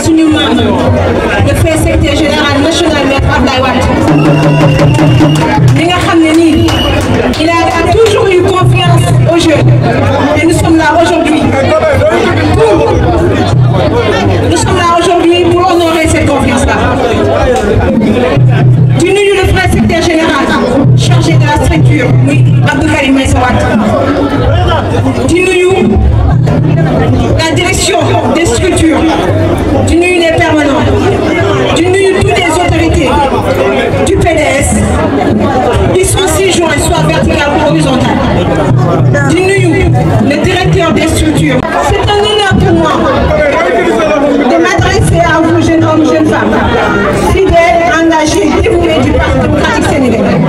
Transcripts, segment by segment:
suñu maam le fait secrétaire général national maître Abdoulaye Wade li nga xam ne nii il a toujours eu confiance aux jeunes et nous sommes là aujourd'hui pour honorer cette confiance-là. Du nuyu le frère secrétaire général chargé de la structure muy Abdou Karim Meïssa Wade. Du nuyu la direction des structures, du nuyu les permanents, du nuyu toutes les autorités du PDS, ils sont si joints, soit vertical ou horizontal. Du nuyu le directeur des structures. C'est un honneur pour moi de m'adresser à vous, jeunes hommes, jeunes femmes, fidèles, engagés, dévoués du Parti démocratique sénégalais.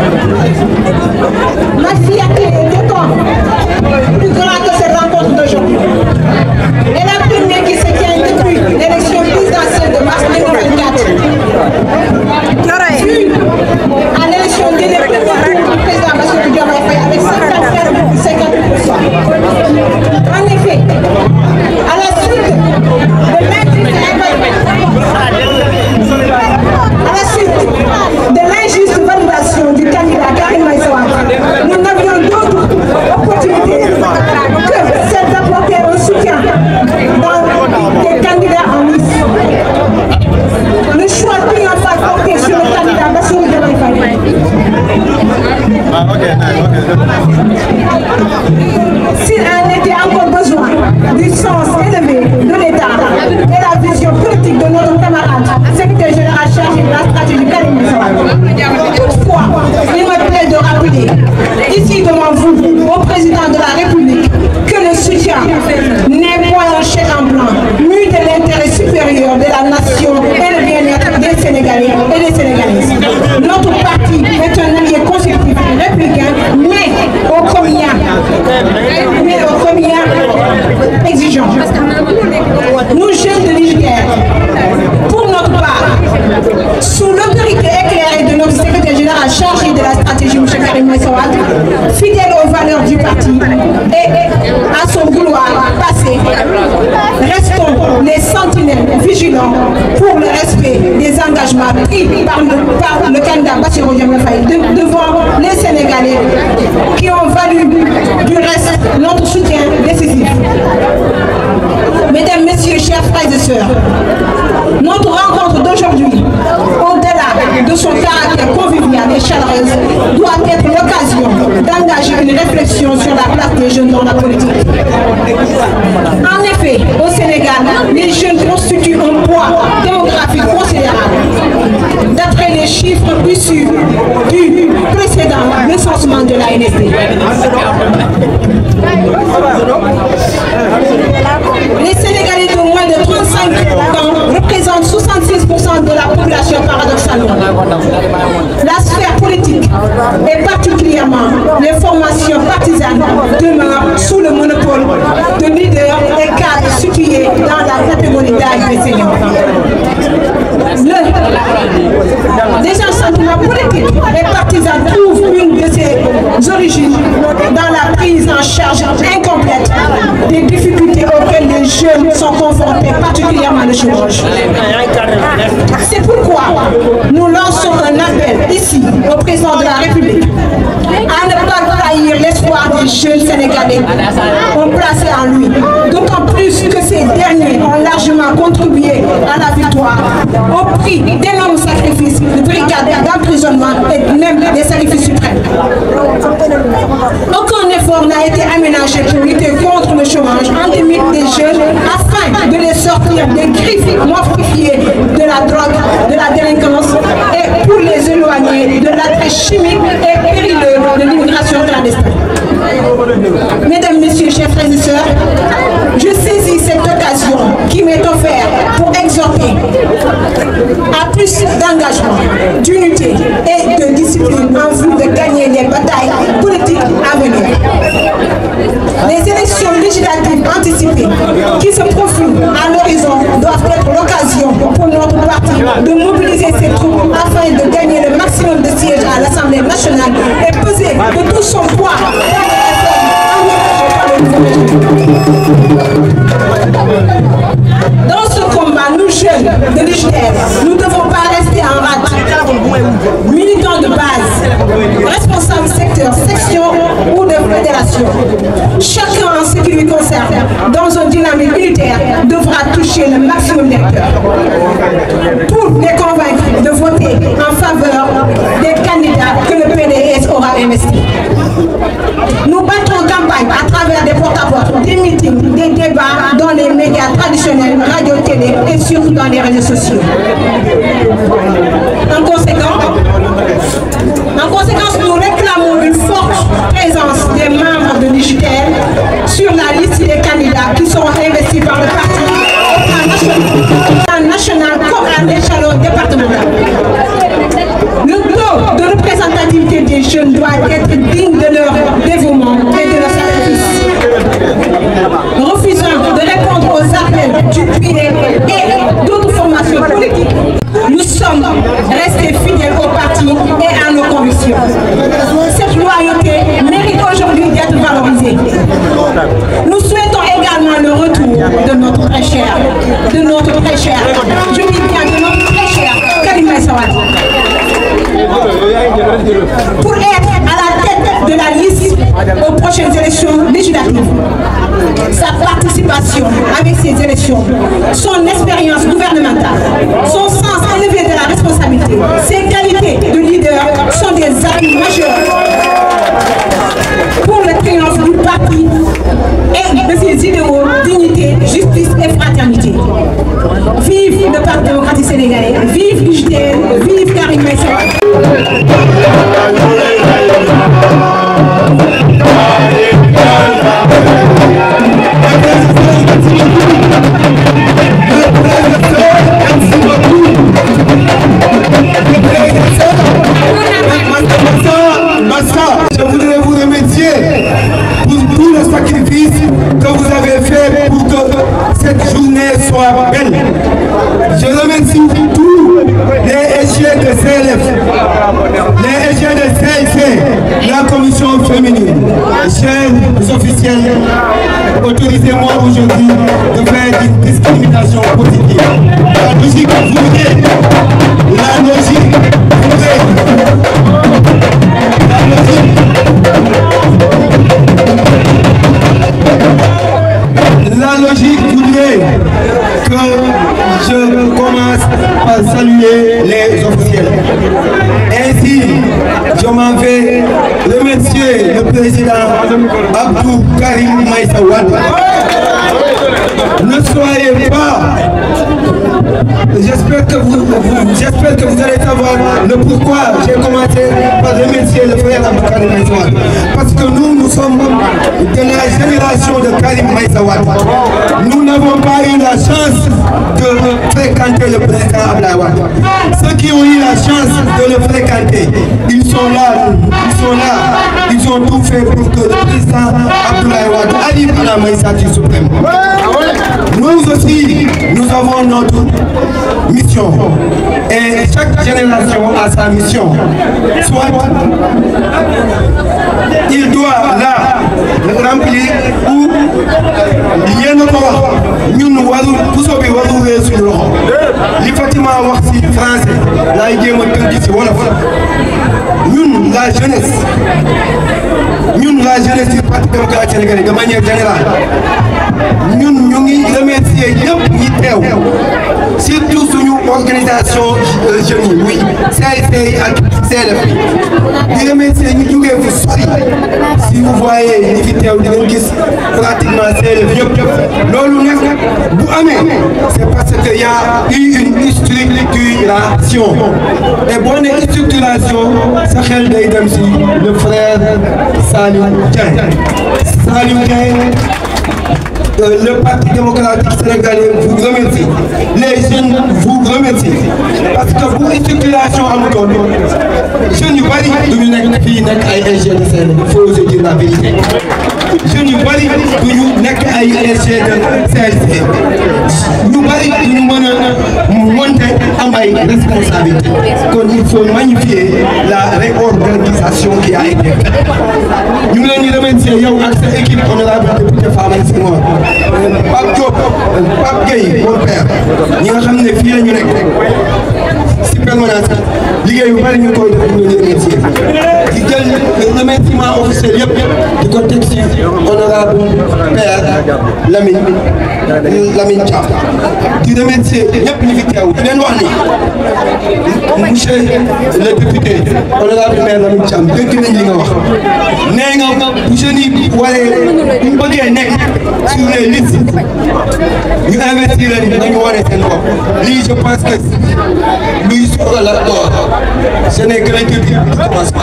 Ma fierté est d'autant plus grande que cette rencontre d'aujourd'hui. Et la première qui se tient depuis l'élection présidentielle de mars 2024. Puis, à l'élection du président Bassirou Diomaye Faye avec 50%. En effet, à la suite de l'injuste validation du candidat Karim Meïssa Wade, nous n'avions d'autre opportunité que celle d'apporter un soutien dans des candidats en lice. Le choix triomphal porté sur le candidat Bassirou Diomaye Faye. S'il en était encore besoin du sens élevé de l'État et la vision politique de notre camarade, secrétaire général chargé de la stratégie Karim Meïssa Wade. Toutefois, il me plaît de rappeler, ici devant vous, au président de la République, que le soutien n'est point un chèque en blanc, mû de l'intérêt supérieur de la nation et le bien-être des Sénégalais et des Sénégalaises. Notre parti est un allié constitutif républicain, mais au combien exigeant. Nous, jeunes de l'IGR, pour notre part, sous l'autorité éclairée de notre secrétaire général chargé de la stratégie, M. Karim Meïssa Wade, fidèle aux valeurs du parti et à son vouloir passé, restons les sentinelles vigilants pour le respect des engagements pris par le candidat Bassirou Diomaye Faye devant les Sénégalais qui ont valu du reste notre soutien décisif. Mesdames, Messieurs, chers frères et sœurs, notre rencontre d'aujourd'hui, au-delà de son caractère convivial et chaleureux, doit être l'occasion d'engager une réflexion sur la place des jeunes dans la politique. En effet, au Sénégal, les jeunes constituent un poids démographique considérable, d'après les chiffres issus du précédent recensement de la NSD. Les Sénégalais de moins de 35 ans représentent 66% de la population paradoxalement. La sphère politique et particulièrement les formations partisanes demeurent sous le monopole de leaders et cadres situés dans la catégorie d'âge des seniors. Désenchantement politique et partisan trouve une de ses origines dans la prise en charge incomplète des difficultés auxquelles les jeunes sont confrontés, particulièrement le chômage. C'est pourquoi nous lançons un appel ici au président de la République à ne pas trahir l'espoir des jeunes Sénégalais placés en lui, d'autant plus que ces derniers ont largement contribué à la victoire au prix d'énormes sacrifices, de brigades d'emprisonnement et même des sacrifices suprêmes. Aucun effort n'a été aménagé pour lutter contre le chômage endémique des jeunes afin de les sortir des griffes mortifiées de la drogue, de la délinquance et pour les éloigner de l'attrait chimique et périlleux de l'immigration clandestine. Mesdames, Messieurs, chers frères et sœurs, je saisis cette occasion qui m'est offerte pour exhorter à plus d'engagement, d'unité et de discipline en vue de gagner les batailles politiques à venir. Les élections législatives anticipées qui se profilent à l'horizon doivent être l'occasion pour notre parti de mobiliser ses troupes afin de gagner le maximum de sièges à l'Assemblée nationale et peser de tout son poids dans ce combat, nous jeunes de l'UJTL, nous ne devons pas rester en rade. Militants de base, responsables secteur, section ou de fédération, chacun en ce qui lui concerne, dans une dynamique unitaire, devra toucher le maximum d'acteurs pour les convaincre de voter en faveur des candidats que le PDS aura investis. Nous battrons campagne à travers des porte-à-porte, des meetings, des débats dans les médias traditionnels, radio, télé et surtout dans les réseaux sociaux. En conséquence, nous réclamons une forte présence des membres de l'UJTL sur la liste des candidats qui seront investis par le parti au plan national comme à l'échelon départemental. Le taux de représentativité des jeunes doit être digne de leur dévouement et de leur sacrifice. Refusant de répondre aux appels du PIDE et d'autres formations politiques, nous sommes restés fidèles au parti et à nos convictions. Cette loyauté mérite aujourd'hui d'être valorisée. Nous souhaitons également le retour de notre très cher, je dis bien de notre très cher Karim Meïssa Wade, pour être à la tête de la liste aux prochaines élections législatives. Sa participation avec ces élections, son expérience gouvernementale, son sens élevé de la responsabilité, ses qualités de leader sont des atouts majeurs pour le triomphe du parti et de ses idéaux, dignité, justice et fraternité. Vive le Parti démocratique sénégalais, vive l'UJTL, vive Karim Meïssa Wade. Je voudrais vous remercier pour tout le sacrifice que vous avez fait pour que cette journée soit belle. Je remercie tous les SG de CLF, les SG de CLC, la commission féminine. Chers officiels, autorisez-moi aujourd'hui de faire une discrimination positive. La logique voudrait, la logique voudrait que je commence par saluer les officiels. Ainsi, je m'en vais remercier le président Abdou Karim Meïssa Wade. Ne soyez pas... J'espère que vous allez savoir le pourquoi j'ai commencé par remercier le frère Abdou Karim Meïssa Wade. Parce que nous sommes de la génération de Karim Meïssa Wade. Nous n'avons pas eu la chance de fréquenter le président Abdoulaye Wade. Ceux qui ont eu la chance de le fréquenter, ils sont là, ils ont tout fait pour que le président Abdoulaye Wade arrive à la magistrature suprême. Nous aussi, nous avons notre mission. Et chaque génération a sa mission. Soit il doit là le remplir ou il y a notre nous pour sauver sur le rang. Les Fatima wax ci français la jéem a tënk ci wolof ñun la jeunesse du Parti démocratique sénégalais de manière générale ñun ñu ngi remercier ñëpp ñi teew surtout suñu organisation jeunes yi muy CLC ak CLF di remercier ñu jógee fu sori. Si vous voyez ñi fi teew di ngeen gis pratiquement CLF yëpp loolu nag bu amee c'est parce que y a eu une structuration et boo nee structuration sa xel day dem si le frère Saliou Dieng. Le Parti démocratique sénégalais vous remercie. Les jeunes vous remercient. Parce que pour une structuration à Mouton, je ne sais pas si nous sommes ay SG, il faut oser dire la vérité. jeunes yu bari du ñu nekk ay RG de CLC ñu bari du ñu mën a monter am ay responsabilités kon il faut magnifier la réorganisation qui a été faite. ñu ngi leen di remercier yow ak sa équipe honorable député Fama Senghor Pape Diop Pape Gueye mon père ñi nga xam ne fii la ñu nekk si permanence liggéey yu bari ñu koy def ñu leen remercier di jël le remerciement officiel yëpp di ko teg si honorable père Lamine Thiam di remercier ñëpp ñu fi teew di leen wax ni monsieur le député honorable père Lamine Thiam dégg nañ li nga wax nee nga bu jeunes yi waree bu bëggee nekk sur les listes ñu investir leen nañu wane seen bopp lii je pense que luy soxla la door ce n'est que le début du commencement.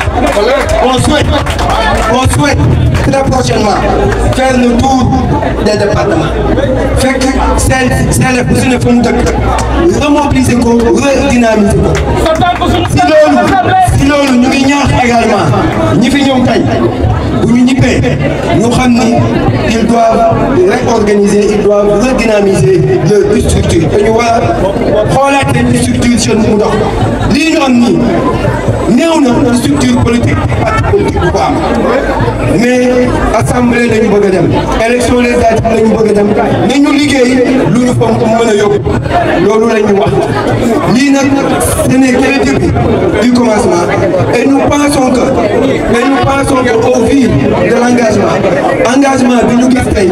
On souhaite très prochainement faire le tour des départements fekk seen bu su ne fa mu dëkk remobiliser ko redynamiser ko si loolu ñu ngi ñaax également ñi fi ñëw tey bu ñu ñibbee ñu xam ni ils doivent réorganiser ils doivent redynamiser leur structure dañu war a xoolaat leen structure jeune mu dox lii ñu am nii néew na structure politique parti politique bu ko am mais assemblée lañu bëgg a dem élection législative lañu bëgg a dem nañu liggéey lu ñu fa mën a yóbbu loolu la ñu wax lii nag ce n'est que le début du commencement et nous pensons que au fil de l'engagement bi ñu gis tey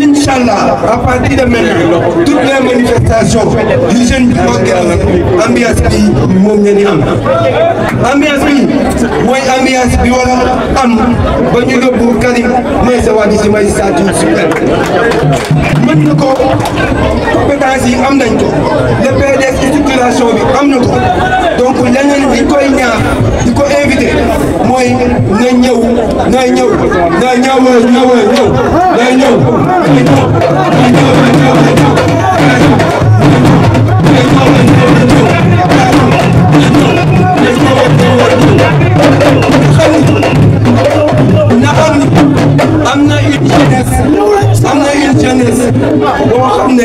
inchallah à partir de maintenant toutes les manifestations du jeune bi organisé ambiance bi moom ngeen di am ambiance bi mooy ambiance bi war a am ba ñu yóbbu Karim Meïssa Wade ci magistrature suprême mën na ko compétence yi am nañ ko le PDS structuration bi am na ko donc leneen li koy ñaax di ko invité mooy na ñëw am na une jeunesse boo xam ne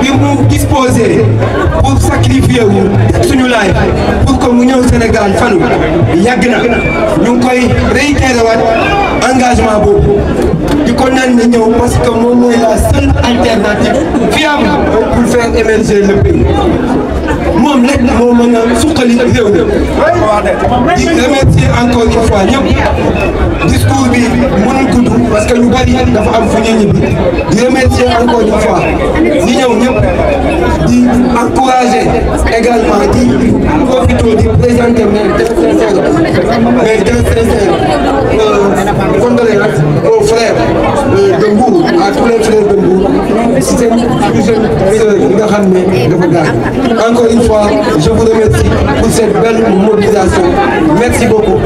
bi mu disposé pour sacrifier wu suñu laay pour que mu ñëw Sénégal fanu yàgg na ñu ngi koy réitéré waat engagement boobu di ko naan na ñëw parce que moom mooy la seule alternative fiable pour faire émerger le pays moom rek moo mën a suqali réew mi di remercier encore une fois ñëpp discours bi mënul gudd parce que ñu bari dafa am fu ñu ñibbi di remercier encore une fois ñi ñëw ñëpp di encourager également di profiter di présenter mes très sincères condoléances aux frères de Mbour à tous les frères de Mbour seen jeune sœur yi nga xam ne dafa gaañ encore une fois je vous remercie pour cette belle mobilisation merci beaucoup.